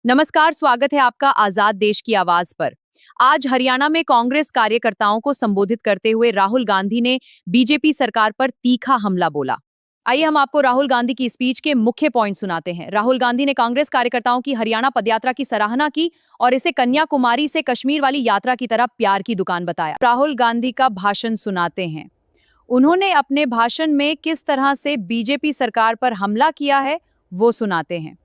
नमस्कार, स्वागत है आपका आजाद देश की आवाज पर। आज हरियाणा में कांग्रेस कार्यकर्ताओं को संबोधित करते हुए राहुल गांधी ने बीजेपी सरकार पर तीखा हमला बोला। आइए हम आपको राहुल गांधी की स्पीच के मुख्य पॉइंट सुनाते हैं। राहुल गांधी ने कांग्रेस कार्यकर्ताओं की हरियाणा पदयात्रा की सराहना की और इसे कन्याकुमारी से कश्मीर वाली यात्रा की तरह प्यार की दुकान बताया। राहुल गांधी का भाषण सुनाते हैं। उन्होंने अपने भाषण में किस तरह से बीजेपी सरकार पर हमला किया है वो सुनाते हैं।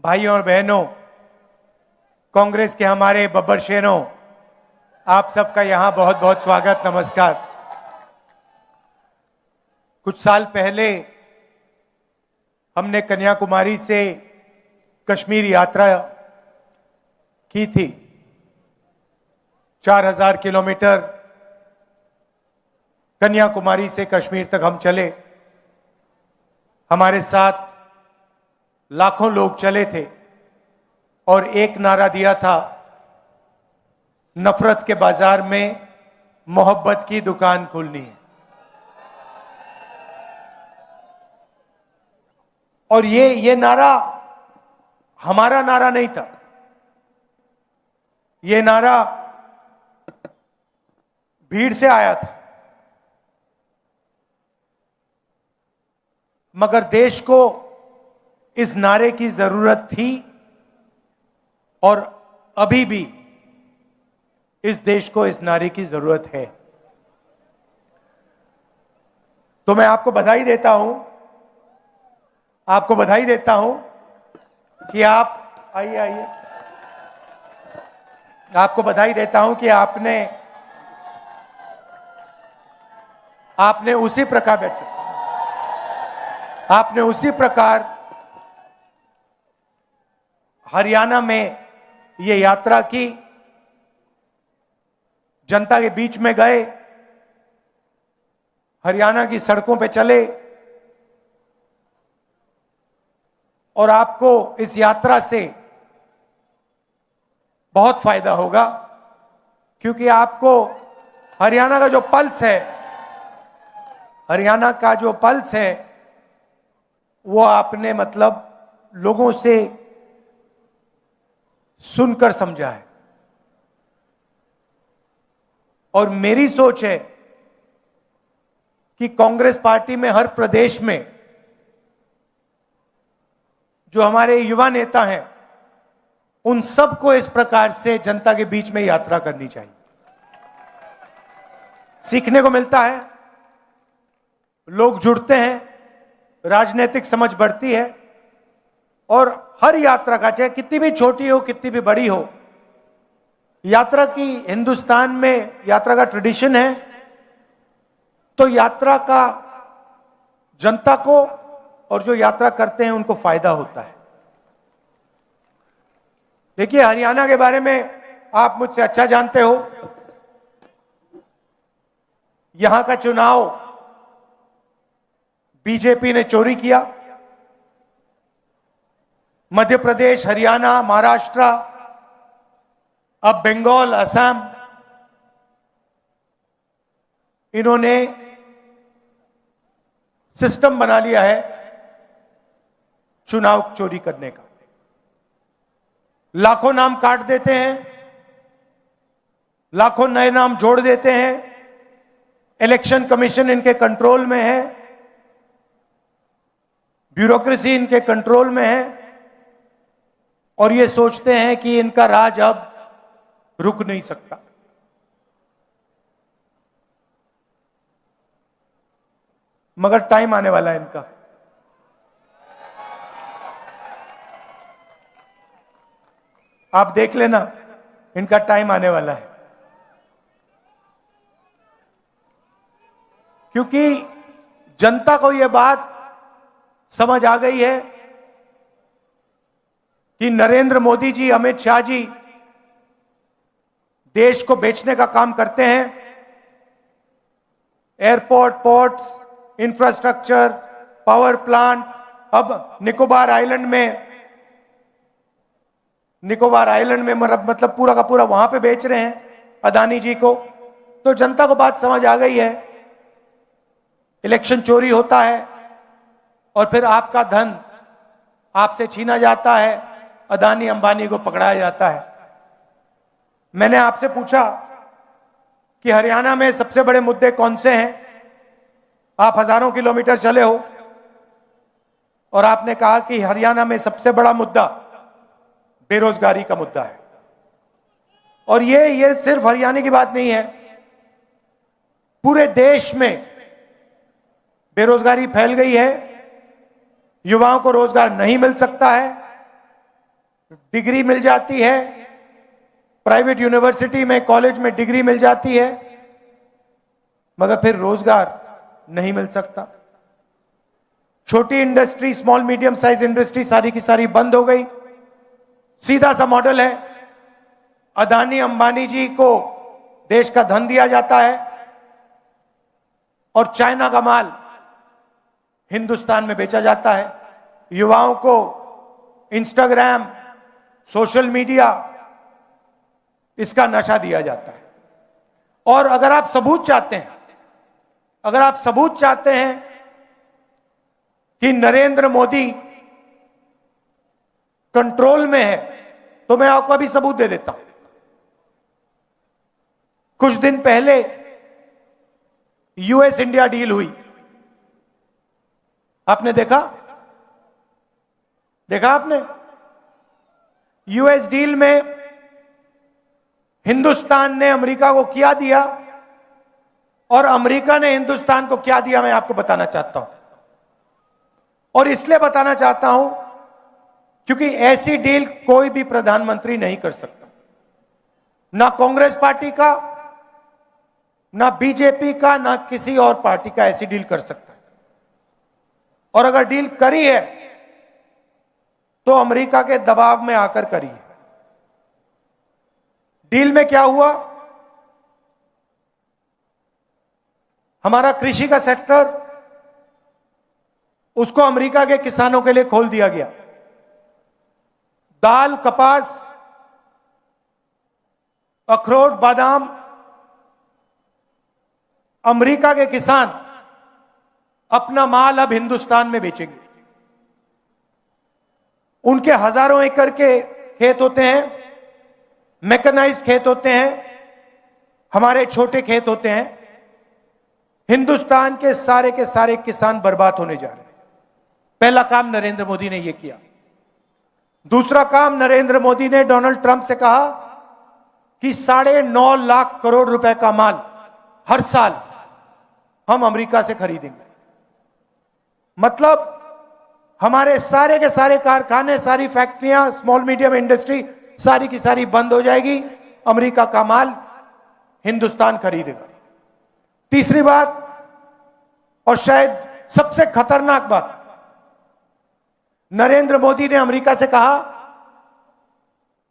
भाइयों और बहनों, कांग्रेस के हमारे बब्बर शेरों, आप सबका यहां बहुत बहुत स्वागत, नमस्कार। कुछ साल पहले हमने कन्याकुमारी से कश्मीर यात्रा की थी। 4000 किलोमीटर कन्याकुमारी से कश्मीर तक हम चले। हमारे साथ लाखों लोग चले थे और एक नारा दिया था, नफरत के बाजार में मोहब्बत की दुकान खोलनी है। और ये नारा हमारा नारा नहीं था, ये नारा भीड़ से आया था। मगर देश को इस नारे की जरूरत थी और अभी भी इस देश को इस नारे की जरूरत है। तो मैं आपको बधाई देता हूं कि आप आइए आपको बधाई देता हूं कि आपने उसी प्रकार हरियाणा में ये यात्रा की, जनता के बीच में गए, हरियाणा की सड़कों पे चले और आपको इस यात्रा से बहुत फायदा होगा, क्योंकि आपको हरियाणा का जो पल्स है वो आपने लोगों से सुनकर समझा है। और मेरी सोच है कि कांग्रेस पार्टी में हर प्रदेश में जो हमारे युवा नेता हैं, उन सबको इस प्रकार से जनता के बीच में यात्रा करनी चाहिए। सीखने को मिलता है, लोग जुड़ते हैं, राजनीतिक समझ बढ़ती है। और हर यात्रा का, चाहे कितनी भी छोटी हो कितनी भी बड़ी हो, यात्रा की हिंदुस्तान में यात्रा का ट्रेडिशन है। तो यात्रा का जनता को और जो यात्रा करते हैं उनको फायदा होता है। देखिए, हरियाणा के बारे में आप मुझसे अच्छा जानते हो। यहां का चुनाव बीजेपी ने चोरी किया। मध्य प्रदेश, हरियाणा, महाराष्ट्र, अब बंगाल, असम, इन्होंने सिस्टम बना लिया है चुनाव चोरी करने का। लाखों नाम काट देते हैं, लाखों नए नाम जोड़ देते हैं। इलेक्शन कमीशन इनके कंट्रोल में है, ब्यूरोक्रेसी इनके कंट्रोल में है और ये सोचते हैं कि इनका राज अब रुक नहीं सकता। मगर टाइम आने वाला है इनका। आप देख लेना, इनका टाइम आने वाला है। क्योंकि जनता को यह बात समझ आ गई है कि नरेंद्र मोदी जी, अमित शाह जी देश को बेचने का काम करते हैं। Airport, ports, infrastructure, power plant, अब निकोबार आइलैंड में मतलब पूरा का पूरा वहां पे बेच रहे हैं अदानी जी को। तो जनता को बात समझ आ गई है, इलेक्शन चोरी होता है और फिर आपका धन आपसे छीना जाता है, अदानी अंबानी को पकड़ाया जाता है। मैंने आपसे पूछा कि हरियाणा में सबसे बड़े मुद्दे कौन से हैं। आप हजारों किलोमीटर चले हो और आपने कहा कि हरियाणा में सबसे बड़ा मुद्दा बेरोजगारी का मुद्दा है। और ये सिर्फ हरियाणा की बात नहीं है, पूरे देश में बेरोजगारी फैल गई है। युवाओं को रोजगार नहीं मिल सकता है, डिग्री मिल जाती है, प्राइवेट यूनिवर्सिटी में कॉलेज में डिग्री मिल जाती है, मगर फिर रोजगार नहीं मिल सकता। छोटी industry, small medium size industry सारी की सारी बंद हो गई। सीधा सा मॉडल है, अदानी अंबानी जी को देश का धन दिया जाता है और चाइना का माल हिंदुस्तान में बेचा जाता है। युवाओं को इंस्टाग्राम, सोशल मीडिया, इसका नशा दिया जाता है। और अगर आप सबूत चाहते हैं कि नरेंद्र मोदी कंट्रोल में है, तो मैं आपको अभी सबूत दे देता हूं। कुछ दिन पहले यूएस इंडिया डील हुई, आपने देखा आपने? यूएस डील में हिंदुस्तान ने अमेरिका को क्या दिया और अमेरिका ने हिंदुस्तान को क्या दिया, मैं आपको बताना चाहता हूं। और इसलिए बताना चाहता हूं क्योंकि ऐसी डील कोई भी प्रधानमंत्री नहीं कर सकता, ना कांग्रेस पार्टी का, ना बीजेपी का, ना किसी और पार्टी का ऐसी डील कर सकता है। और अगर डील करी है तो अमेरिका के दबाव में आकर करी है। डील में क्या हुआ? हमारा कृषि का सेक्टर, उसको अमेरिका के किसानों के लिए खोल दिया गया। दाल, कपास, अखरोट, बादाम, अमेरिका के किसान अपना माल अब हिंदुस्तान में बेचेंगे। उनके हजारों एकड़ के खेत होते हैं, मैकेनाइज्ड खेत होते हैं, हमारे छोटे खेत होते हैं। हिंदुस्तान के सारे किसान बर्बाद होने जा रहे हैं। पहला काम नरेंद्र मोदी ने यह किया। दूसरा काम, नरेंद्र मोदी ने डोनाल्ड ट्रंप से कहा कि 9.5 लाख करोड़ रुपए का माल हर साल हम अमेरिका से खरीदेंगे। मतलब हमारे सारे के सारे कारखाने, सारी फैक्ट्रियां, स्मॉल मीडियम इंडस्ट्री सारी की सारी बंद हो जाएगी, अमेरिका का माल हिंदुस्तान खरीदेगा। तीसरी बात, और शायद सबसे खतरनाक बात, नरेंद्र मोदी ने अमेरिका से कहा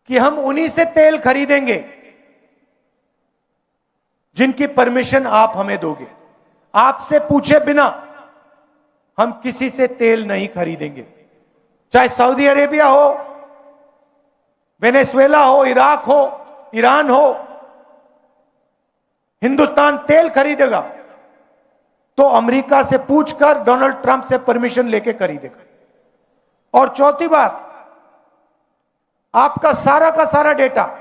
कि हम उन्हीं से तेल खरीदेंगे जिनकी परमिशन आप हमें दोगे। आपसे पूछे बिना हम किसी से तेल नहीं खरीदेंगे, चाहे सऊदी अरेबिया हो, वेनेजुएला हो, इराक हो, ईरान हो। हिंदुस्तान तेल खरीदेगा तो अमेरिका से पूछकर, डोनाल्ड ट्रंप से परमिशन लेके खरीदेगा। और चौथी बात, आपका सारा का सारा डेटा,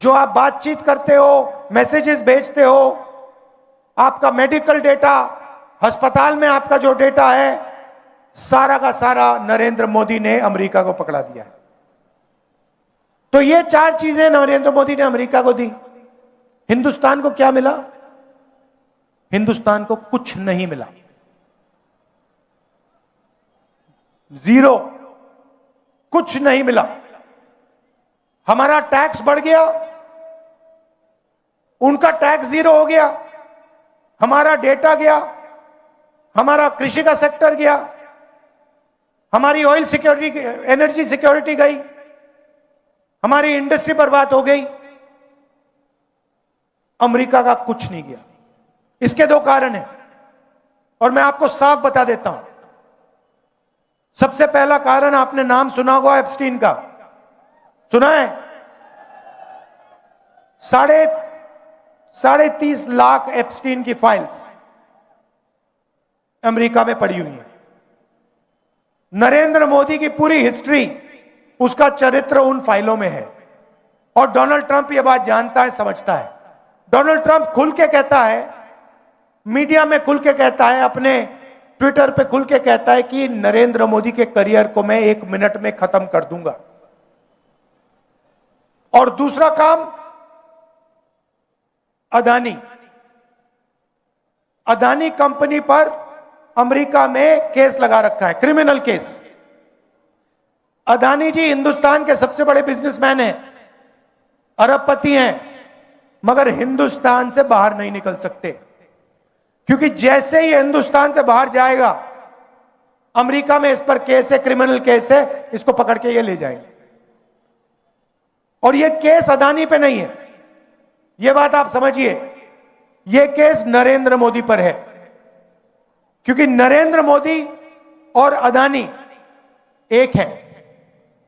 जो आप बातचीत करते हो, मैसेजेस भेजते हो, आपका मेडिकल डेटा, अस्पताल में आपका जो डेटा है, सारा का सारा नरेंद्र मोदी ने अमेरिका को पकड़ा दिया है। तो ये 4 चीजें नरेंद्र मोदी ने अमेरिका को दी। हिंदुस्तान को क्या मिला? हिंदुस्तान को कुछ नहीं मिला, जीरो, कुछ नहीं मिला। हमारा टैक्स बढ़ गया, उनका टैक्स जीरो हो गया, हमारा डेटा गया, हमारा कृषि का सेक्टर गया, हमारी ऑयल सिक्योरिटी, एनर्जी सिक्योरिटी गई, हमारी इंडस्ट्री बर्बाद हो गई। अमेरिका का कुछ नहीं गया। इसके 2 कारण हैं और मैं आपको साफ बता देता हूं। सबसे पहला कारण, आपने नाम सुना होगा एप्स्टीन का, सुना है? 30.5 लाख एप्स्टीन की फाइल्स अमेरिका में पड़ी हुई है। नरेंद्र मोदी की पूरी हिस्ट्री उसका चरित्र उन फाइलों में है। और डोनाल्ड ट्रंप यह बात जानता है, समझता है। डोनाल्ड ट्रंप खुल के कहता है, मीडिया में खुल के कहता है, अपने ट्विटर पे खुल के कहता है कि नरेंद्र मोदी के करियर को मैं 1 मिनट में खत्म कर दूंगा। और दूसरा काम, अदानी कंपनी पर अमेरिका में केस लगा रखा है, क्रिमिनल केस। अदानी जी हिंदुस्तान के सबसे बड़े बिजनेसमैन हैं, अरबपति हैं, मगर हिंदुस्तान से बाहर नहीं निकल सकते, क्योंकि जैसे ही हिंदुस्तान से बाहर जाएगा, अमेरिका में इस पर केस है, क्रिमिनल केस है, इसको पकड़ के ये ले जाएंगे। और ये केस अदानी पे नहीं है, ये बात आप समझिए, ये केस नरेंद्र मोदी पर है, क्योंकि नरेंद्र मोदी और अदानी एक है।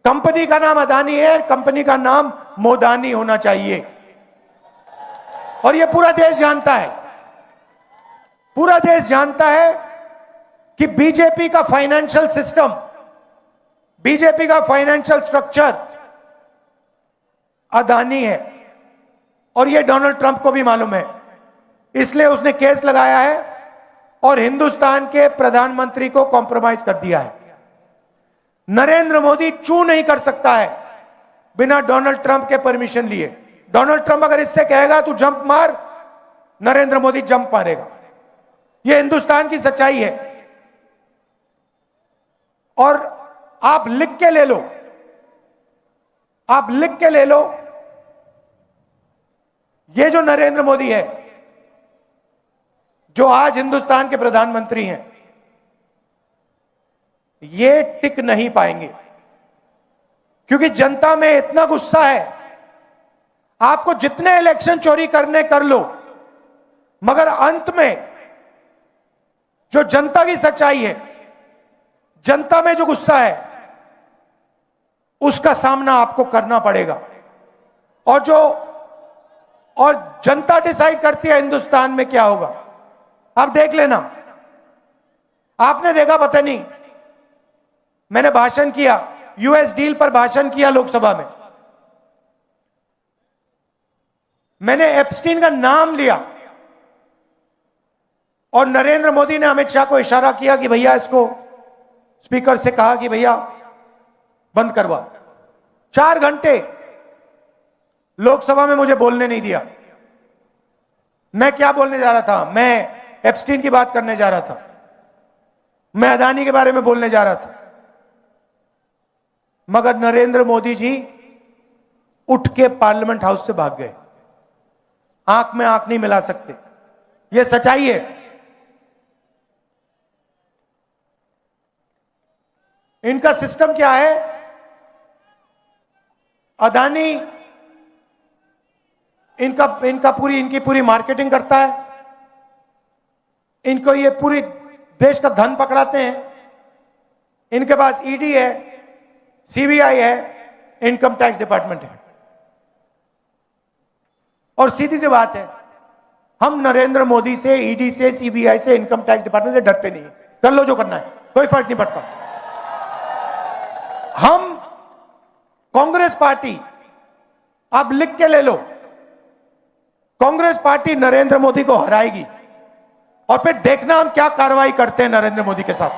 कंपनी का नाम अदानी है, कंपनी का नाम मोदानी होना चाहिए। और ये पूरा देश जानता है, पूरा देश जानता है कि बीजेपी का फाइनेंशियल सिस्टम, बीजेपी का फाइनेंशियल स्ट्रक्चर अदानी है। और ये डोनाल्ड ट्रंप को भी मालूम है, इसलिए उसने केस लगाया है और हिंदुस्तान के प्रधानमंत्री को कॉम्प्रोमाइज कर दिया है। नरेंद्र मोदी चू नहीं कर सकता है बिना डोनाल्ड ट्रंप के परमिशन लिए। डोनाल्ड ट्रंप अगर इससे कहेगा तू जंप मार, नरेंद्र मोदी जंप मारेगा। यह हिंदुस्तान की सच्चाई है। और आप लिख के ले लो, आप लिख के ले लो, ये जो नरेंद्र मोदी है, जो आज हिंदुस्तान के प्रधानमंत्री हैं, ये टिक नहीं पाएंगे, क्योंकि जनता में इतना गुस्सा है। आपको जितने इलेक्शन चोरी करने कर लो, मगर अंत में जो जनता की सच्चाई है, जनता में जो गुस्सा है, उसका सामना आपको करना पड़ेगा। और जनता डिसाइड करती है हिंदुस्तान में क्या होगा। आप देख लेना, आपने देखा, पता नहीं, मैंने भाषण किया, यूएस डील पर भाषण किया लोकसभा में, मैंने एप्स्टीन का नाम लिया और नरेंद्र मोदी ने अमित शाह को इशारा किया कि भैया, इसको स्पीकर से कहा कि भैया बंद करवा। 4 घंटे लोकसभा में मुझे बोलने नहीं दिया। मैं क्या बोलने जा रहा था? मैं एप्स्टीन की बात करने जा रहा था, मैं अदानी के बारे में बोलने जा रहा था, मगर नरेंद्र मोदी जी उठ के पार्लियामेंट हाउस से भाग गए। आंख में आंख नहीं मिला सकते, यह सच्चाई है। इनका सिस्टम क्या है? अदानी इनकी पूरी मार्केटिंग करता है, इनको ये पूरी देश का धन पकड़ाते हैं। इनके पास ईडी है, सीबीआई है, इनकम टैक्स डिपार्टमेंट है। और सीधी सी बात है, हम नरेंद्र मोदी से, ईडी से, सीबीआई से, इनकम टैक्स डिपार्टमेंट से डरते नहीं। कर लो जो करना है, कोई फर्क नहीं पड़ता। हम कांग्रेस पार्टी, आप लिख के ले लो, कांग्रेस पार्टी नरेंद्र मोदी को हराएगी और फिर देखना हम क्या कार्रवाई करते हैं नरेंद्र मोदी के साथ।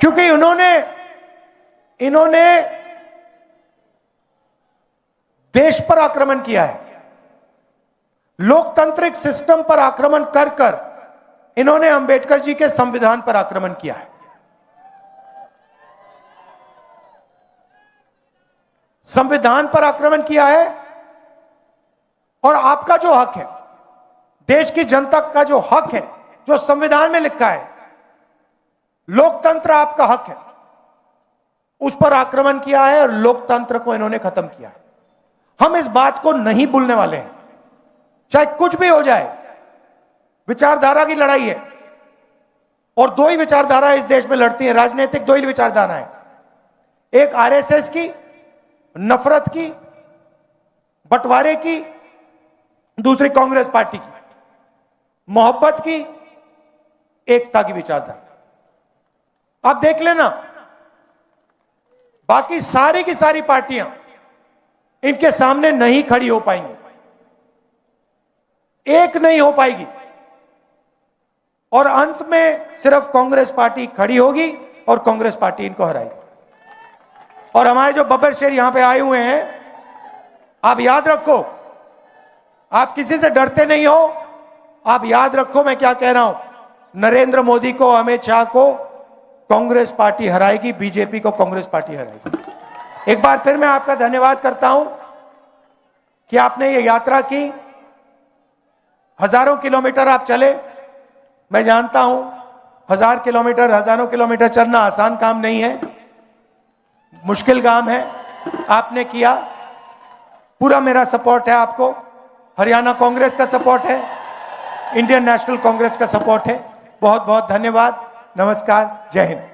क्योंकि इन्होंने देश पर आक्रमण किया है, लोकतांत्रिक सिस्टम पर आक्रमण कर कर इन्होंने अंबेडकर जी के संविधान पर आक्रमण किया है। संविधान पर आक्रमण किया है। और आपका जो हक है, देश की जनता का जो हक है, जो संविधान में लिखा है, लोकतंत्र आपका हक है, उस पर आक्रमण किया है और लोकतंत्र को इन्होंने खत्म किया है। हम इस बात को नहीं भूलने वाले हैं, चाहे कुछ भी हो जाए। विचारधारा की लड़ाई है और 2 ही विचारधारा इस देश में लड़ती हैं, राजनीतिक 2 ही विचारधाराएं, एक आरएसएस की, नफरत की, बंटवारे की, दूसरी कांग्रेस पार्टी की, मोहब्बत की, एकता की विचारधारा। आप देख लेना, बाकी सारी की सारी पार्टियां इनके सामने नहीं खड़ी हो पाएंगी, एक नहीं हो पाएगी, और अंत में सिर्फ कांग्रेस पार्टी खड़ी होगी और कांग्रेस पार्टी इनको हराएगी। और हमारे जो बब्बर शेर यहां पे आए हुए हैं, आप याद रखो, आप किसी से डरते नहीं हो, आप याद रखो मैं क्या कह रहा हूं, नरेंद्र मोदी को, अमित शाह को कांग्रेस पार्टी हराएगी, बीजेपी को कांग्रेस पार्टी हराएगी। एक बार फिर मैं आपका धन्यवाद करता हूं कि आपने ये यात्रा की, हजारों किलोमीटर आप चले। मैं जानता हूं 1000 किलोमीटर, हजारों किलोमीटर चलना आसान काम नहीं है, मुश्किल काम है, आपने किया। पूरा मेरा सपोर्ट है आपको, हरियाणा कांग्रेस का सपोर्ट है, इंडियन नेशनल कांग्रेस का सपोर्ट है। बहुत बहुत धन्यवाद, नमस्कार, जय हिंद।